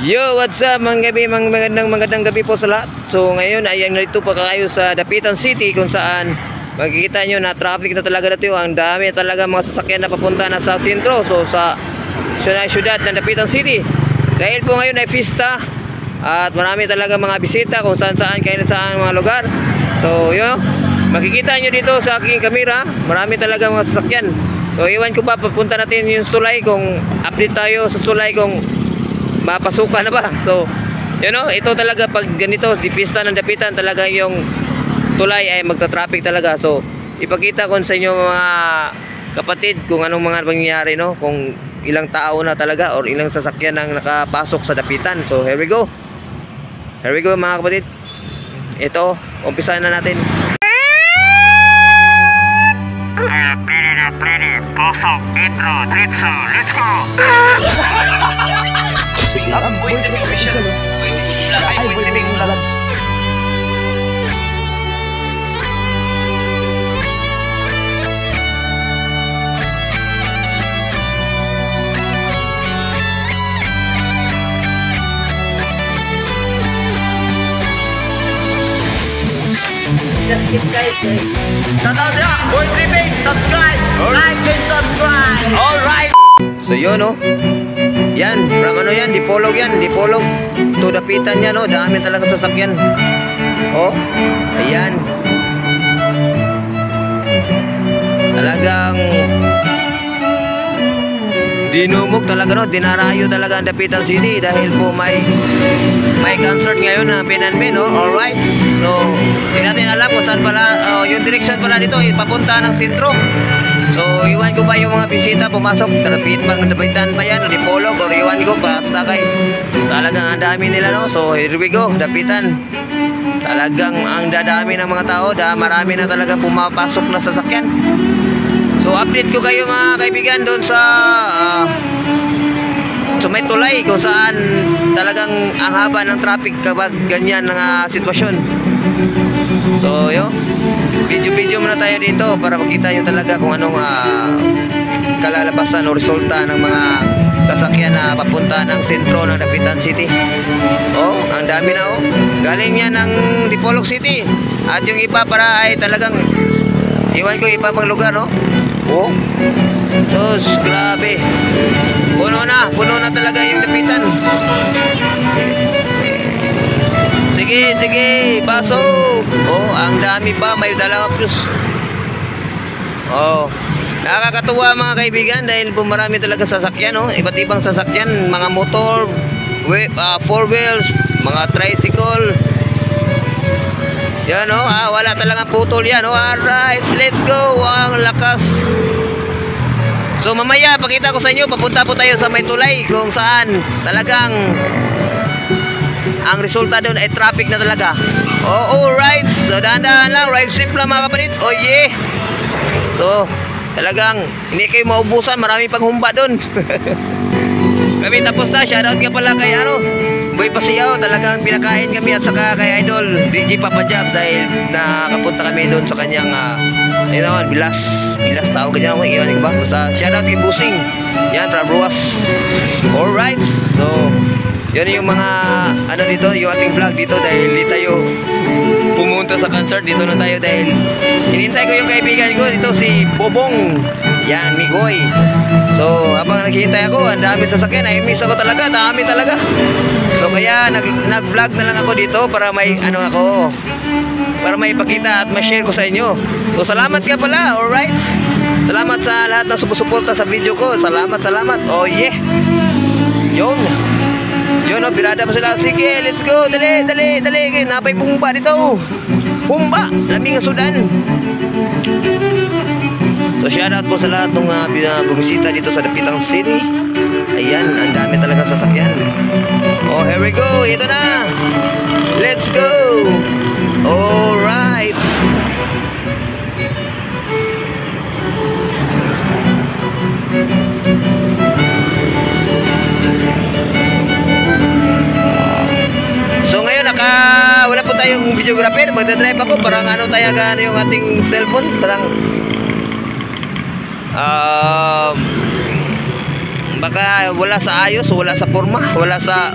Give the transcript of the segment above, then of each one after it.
Yo, what's up mga gabi, magandang gabi po sa lahat. So ngayon ay narito pa kayo sa Dapitan City, kung saan makikita nyo na traffic na talaga dito. Ang dami talaga mga sasakyan na papunta na sa sentro, so sa syudad ng Dapitan City. Dahil po ngayon ay fiesta at marami talaga mga bisita kung saan saan mga lugar. So yun, makikita nyo dito sa aking kamera, marami talaga mga sasakyan. So iwan ko ba, papunta natin yung Sulay, kung update tayo sa Sulay kung mapasukan na ba. So you know, ito talaga pag ganito di pista ng Dapitan, talaga yung tulay ay magta-traffic talaga. So ipakita ko sa inyo mga kapatid kung anong mga nangyayari, no, kung ilang tao na talaga or ilang sasakyan ang nakapasok sa Dapitan. So here we go mga kapatid. Ito, umpisahan na natin. Pasok, intro, diretso, let's go! Point the big mission. Point the big vlog. Just hit guys. Shout out ya, Boy Tripping, subscribe, like and subscribe. Alright. So yun, no. Yan, from ano yan, Dipolog yan, Dipolog to Dapitan yan, no. Dami talaga sasakyan. Oh, ayan. Talagang dinumog talaga, no. Dinarayo talaga ang Dapitan City dahil po may concert ngayon na pinanmin, no. Alright. So, hindi natin alam kung saan pala, yung direction pala dito, papunta ng sentro. So, iwan ko ba yung mga bisita pumasok, Dapitan pa yan, o Dipolog, or iwan ko basta kay talagang ang dami nila, no. So, here we go, Dapitan. Talagang ang dadami ng mga tao, marami na talaga pumapasok na sasakyan. So, update ko kayo mga kaibigan doon sa may tulay, kung saan talagang ang haba ng traffic kapag ganyan ng sitwasyon. So yun, video muna tayo dito para makita nyo talaga kung anong kalalabasan o resulta ng mga sasakyan na papunta ng sentro ng Dapitan City. Oh, ang dami na, oh. Galing yan ng Dipolog City. At yung iba para ay talagang iwan ko iba pang lugar, no. Oh, tos, grabe. Puno na talaga yung Dapitan. Sige, baso. Oh, ang dami pa, may dalawang plus. Oh, nakakatuwa mga kaibigan dahil po marami talaga sasakyan, no. Iba't ibang sasakyan, mga motor, four wheels, mga tricycle. Yan, no. Wala talagang putol yan, no. Alright, let's go. Ang lakas. So mamaya pakita ko sa inyo, papunta po tayo sa may tulay kung saan talagang ang resulta doon ay traffic na talaga. Oh, alright. So dahan-dahan lang, ride safe lang mga kapatid. Oh yeah. So talagang hindi kayo maubusan, marami pang humba doon. Kami tapos na, shoutout ka pala kay Boy Pasiyaw, talagang pinakain kami, at saka kay Idol DJ Papa Jab dahil nakapunta kami doon sa kanyang bilas tao ganyan ako, iwan ko ba? Basta shoutout kay Busing yan, Trabruas. Alright, so yun yung mga dito, yung ating vlog dito dahil di tayo pumunta sa concert. Dito na tayo dahil hinintay ko yung kaibigan ko dito, si Bobong yan, Migoy. So habang naghihintay ako, ang dami sasakyan, ay miss ako talaga, dami talaga. So kaya nag-vlog na lang ako dito para may para may ipakita at ma-share ko sa inyo. So salamat ka pala, alright. Salamat sa lahat ng sumusuporta sa video ko. Salamat. Oh yeah. Yun, no, birada pa sila. Sige, let's go. Dali. Napay pumba dito. Pumba, laming sudan. So shoutout po sa lahat ng bumisita dito sa Dapitan City. Ayan, ang dami talaga sasakyan. Oh, here we go. Ito na. Let's go. Alright. So ngayon wala po tayong videographer. Magdadrive ako, parang tayo yung ating cellphone, parang baka wala sa ayos, wala sa forma, wala sa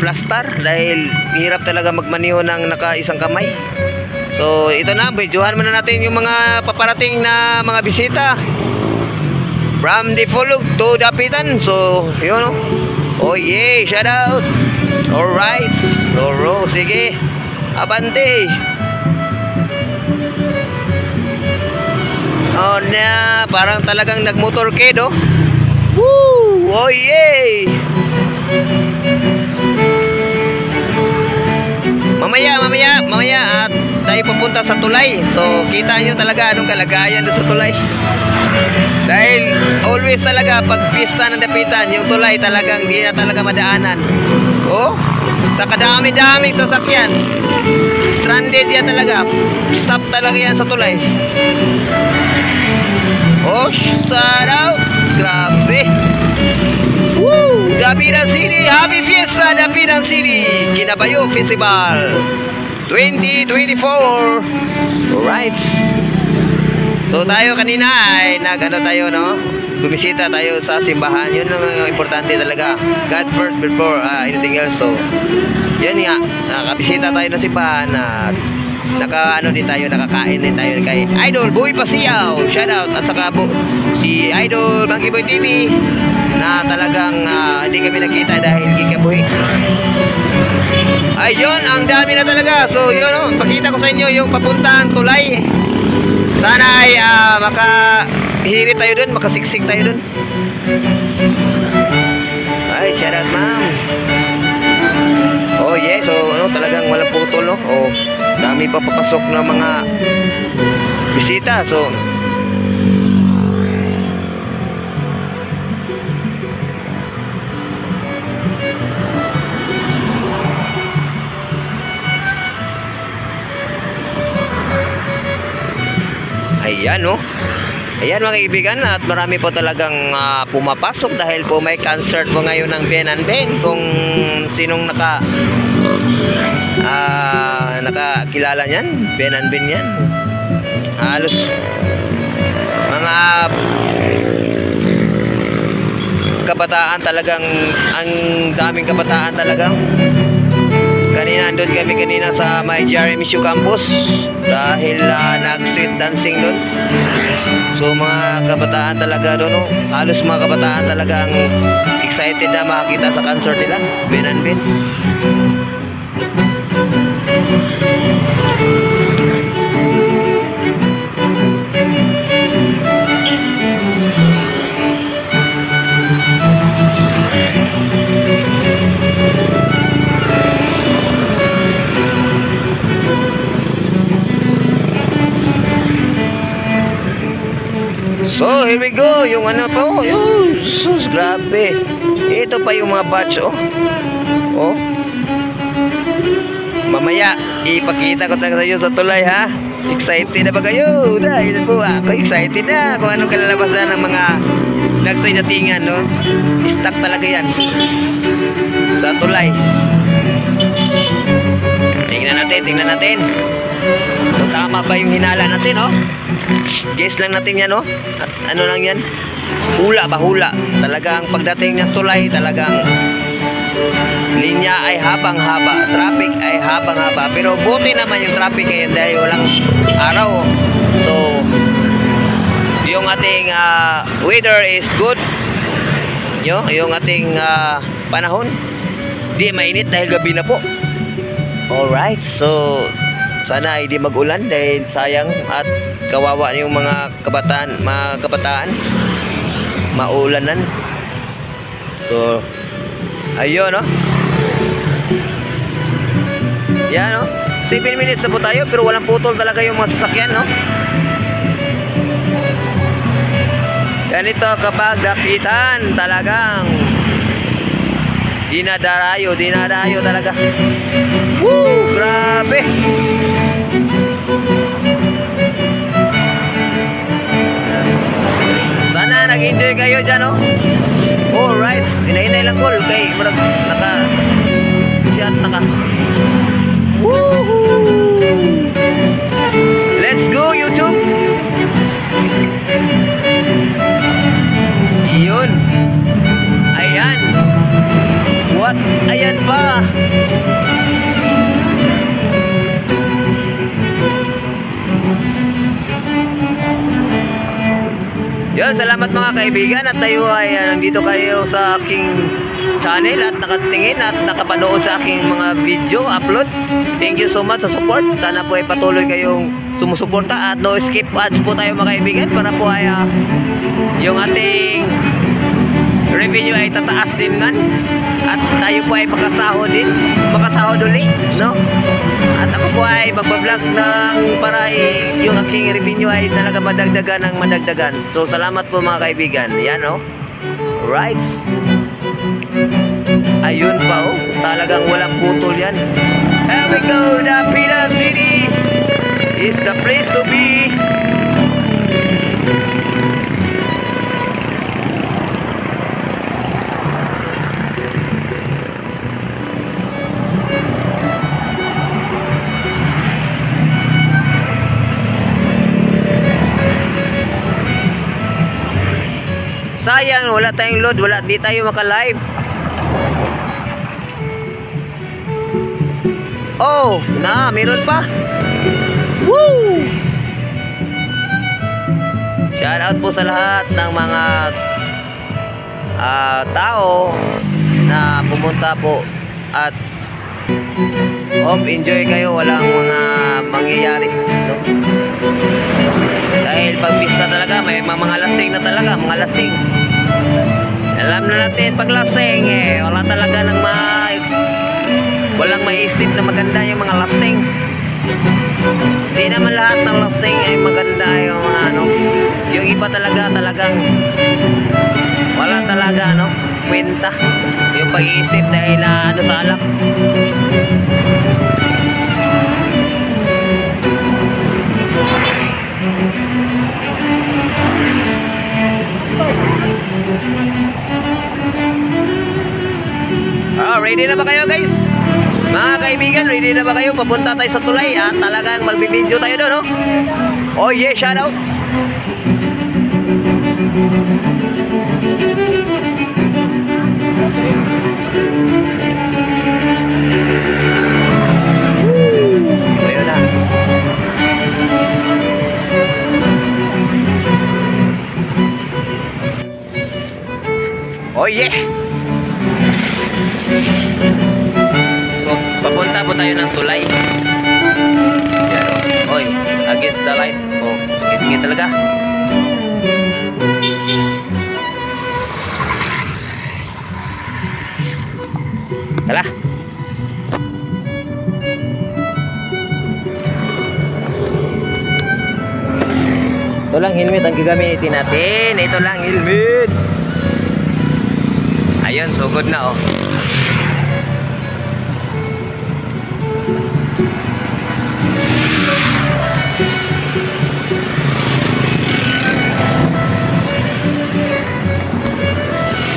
plastar dahil hirap talaga magmaneho ng naka-isang kamay. So ito na, videohan muna natin yung mga paparating na mga bisita from Dipolog to Dapitan. So yun, oh yeah, shout out. Alright, Loro, sige, abante. Oh na, parang talagang nagmotorcade, oh. Woo! Oh yeah! Mamaya at tayo pupunta sa tulay. So kita nyo talaga anong kalagayan doon sa tulay. Dahil always talaga pag pista ng Dapitan, yung tulay talagang di na talaga madaanan. Oh, sa kadami-daming sasakyan, stranded yan talaga. Stop talaga yan sa tulay. Oh, shout out. Grabe. Woo! Dapitan City, happy fiesta Dapitan City, Kinabayo Festival 2024. Alright. So tayo kanina ay tayo, no? Bumisita tayo sa simbahan. Yun ang importante talaga. God first before anything else. So yan nga, nakabisita tayo ng simbahan at nakakain din tayo kay Idol Boy Pasiaw. Shout out. At saka si Idol Monkey Boy TV na talagang hindi kami nakita dahil gikabuhi. Ayun, ang dami na talaga. So yun, pakita ko sa inyo yung papuntang tulay. Sana ay makahirit tayo dun, makasiksik tayo dun. Ay, shout out ma'am. Oh yeah, so talagang walang putol, no? Oh, dami pa papasok na mga bisita. So ayan, no? Ayan mga kaibigan, at marami po talagang pumapasok dahil po may concert po ngayon ng Ben and Ben. Kung sinong nakakilala niyan, Ben and Ben yan. Halos mga kabataan talagang, ang daming kabataan talagang. Kanina doon kami sa may Jeremy Shoe Campus dahil nag-street dancing doon. So mga kabataan talaga doon, no? Halos mga kabataan talagang excited na makakita sa concert nila, Ben and Ben. So here we go, yung po, yun, sus, grabe. Ito pa yung mga batch, oh. Oh. Mamaya, ipakita ko talaga sa inyo sa tulay, ha. Excited na ba kayo? Dahil po, ako excited na kung anong kalalabasan ng mga nagsaydatingan, no. Stock talaga yan sa tulay. Tingnan natin. Tama ba yung hinala natin, oh? Guess lang natin yan, oh. At ano lang yan? Hula. Talagang pagdating niya sa tulay, talagang linya ay habang-haba, traffic ay habang-haba. Pero buti naman yung traffic ngayon dahil walang araw. So, yung ating weather is good. Yung ating panahon, di mainit dahil gabi na po. Alright, so sana ay di mag-ulan dahil sayang at kawawa yung mga kabataan maulanan. So ayun, no? Yan, no? 7 minutes na po tayo pero walang putol talaga yung mga sasakyan, no? Ganito kapag Dapitan, talagang dinadarayo talaga. Woo! Grabe! Sana nag-enjoy kayo dyan, no? Alright, hinay-hinay lang ko. Okay, naka woohoo! Let's go, YouTube! Yun. Ayan. What? Ayan pa. salamat mga kaibigan at tayo ay nandito kayo sa aking channel at nakatingin at nakapanood sa aking mga video upload. Thank you so much sa support. Sana po ay patuloy kayong sumusuporta at no skip ads po tayo mga kaibigan para po ay yung ating revenue ay tataas din man at tayo po ay makasahod ulit, no? At ako po ay magbablog ng para yung aking revenue ay talaga madagdagan. So salamat po mga kaibigan. Yan, oh. Right. Ayun pa, oh. Talagang walang putol yan. Here we go, Dapitan City is the place to be. Sayang, wala tayong load, di tayo maka-live. Oh, meron pa. Woo! Shout out po sa lahat ng mga tao na pumunta po at enjoy kayo, walang mga mangyayari, no? Dahil pag pista talaga may mga lasing na talaga, mga lasing. Alam na natin pag lasing wala talaga walang maisip na maganda yung mga lasing. Hindi naman lahat ng lasing ay maganda yung yung iba talagang wala talaga kwenta yung pag-iisip dahil sa alak. Ready na ba kayo guys? Mga kaibigan, ready na ba kayo? Papunta tayo sa tulay at talagang magbibideo tayo doon, no? Oh yeah, shout out! Ayun na. Oh yeah! So, papunta po tayo ng tulay. Yan, oh. Oy, against the light. Oh, sakit-sakit talaga. Tala. Ito lang helmet ang gagamitin natin. Ito lang helmet. Ayun, so good na, oh.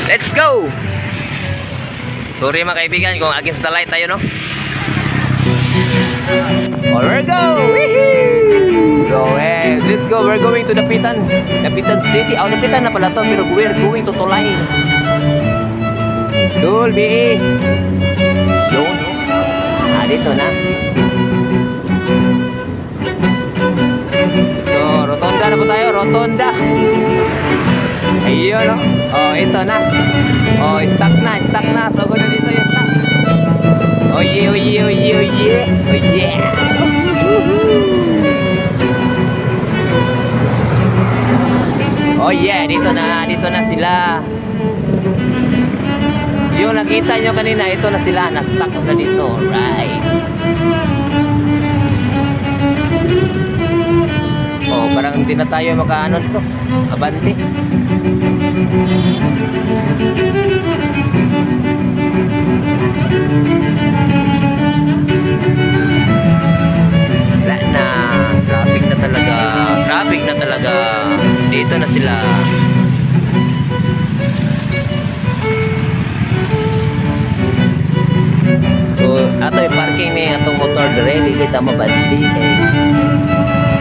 Let's go! Sorry mga kaibigan kung against the light tayo, no? Alright, go! Go, let's go. We're going to Dapitan City. Dapitan na pala to, pero we're going to Tulay. Dolby. Yun. Dito na. So, rotonda na po tayo. Rotonda. Ayun, no? Oh, ito na. Oh, stuck na. So, guna dito yung stuck. Oh, yeah. Oh, yeah. Oh, yeah. Dito na sila. Yung nakita nyo kanina, ito na sila, na-stuck na dito. Right. Oh, parang hindi na tayo makaano dito. Abante. Wala na. Traffic na talaga. Dito na sila. So, ato yung parking ni atong motor dire, di kita mabandi kay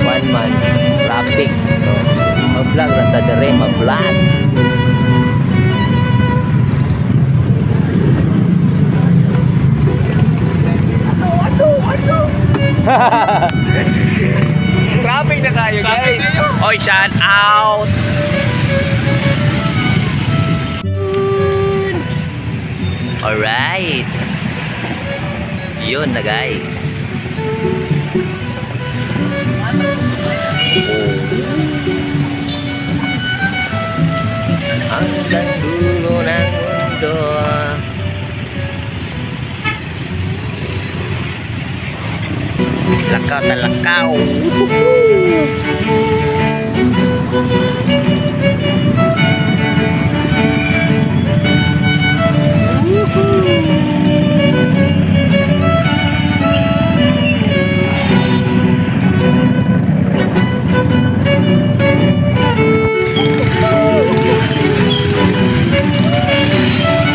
one man traffic. So, mag-vlog lang ta dire, mag-vlog. Traffic na kayo guys. Oy, shout out. Alright. Yun na guys. Hanggang dulo ng mundo. Lakaw na lakaw.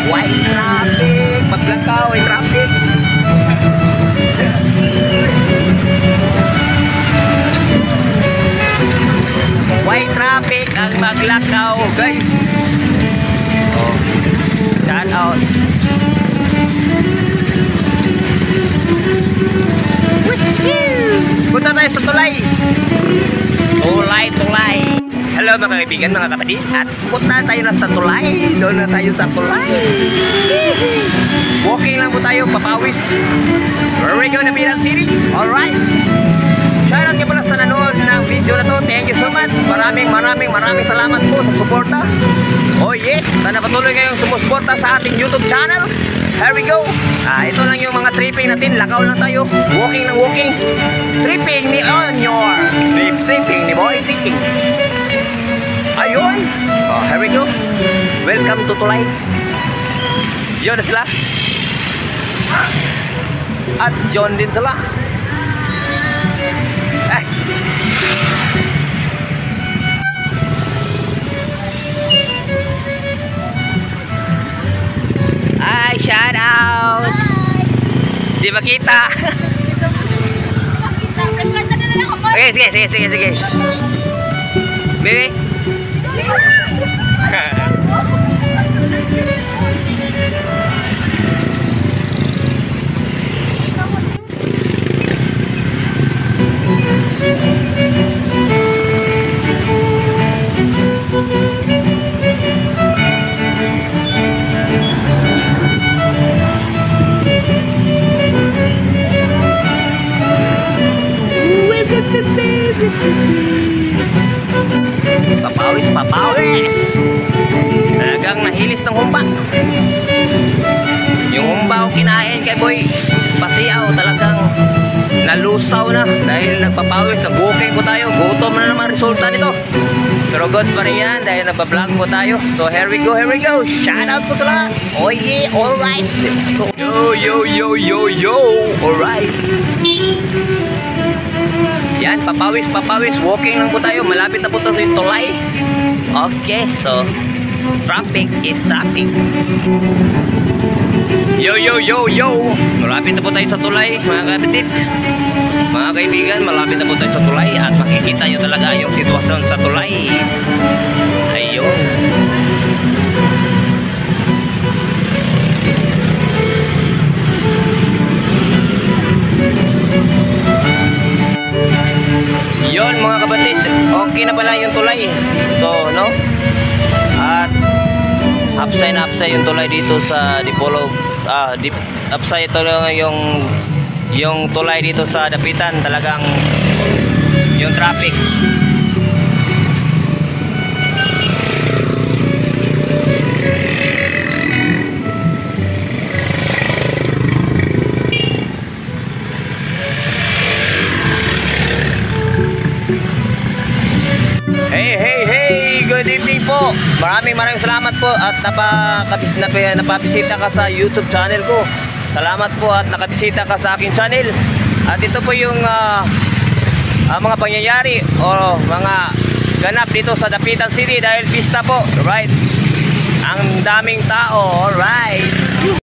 White traffic, maglakaw ay traffic. White traffic ang maglakaw guys. Oh, shout out. Punta tayo sa tulay. Tulay. Hello mga kaibigan, mga kapatid. At punta tayo na sa tulay. Doon na tayo sa tulay. Walking lang po tayo, papawis. Where we go na Bilang City. Alright. Shoutout kayo pala sa nanood ng video na to. Thank you so much. Maraming salamat po sa suporta. Oh yeah, sana patuloy kayong sumusuporta sa ating YouTube channel. Here we go. Ito lang yung mga tripping natin. Lakaw lang tayo. Walking ng walking. Tripping me on your tripping ni boy tripping. Ayun. Oh, here we go. Welcome to Tulay. Yun na sila. At John din sila. Hi, shout out. Hi. Di makita. Okay, sige. Baby. Papawis. Talagang nahilis ng humba. Yung humba ko kinain kay boy pasiaw, talagang nalusaw na dahil nagpapawis. Nag-booking po tayo. Gutom na naman resulta nito. Pero goods pa rin yan dahil nagpa-vlog po tayo. So here we go. Shout out po sa lahat. Oh yeah, alright. Yo. Alright. Yan, papawis. Walking lang po tayo. Malapit na po ito sa Tulay. Okay, so traffic is traffic. Yo. Malapit na po tayo sa Tulay, mga kapatid. Mga kaibigan, malapit na po tayo sa Tulay. At makikita nyo talaga yung sitwasyon sa Tulay. Ayun. Yon mga kapatid, okay na pala yung tulay. So, no? At upside yung tulay dito sa Dipolog. Upside ito yung tulay dito sa Dapitan. Talagang yung traffic. Hey, good evening po. Maraming salamat po at napabisita ka sa YouTube channel ko. Salamat po at nakabisita ka sa aking channel. At ito po yung mga pangyayari o mga ganap dito sa Dapitan City dahil pista po, right? Ang daming tao, alright.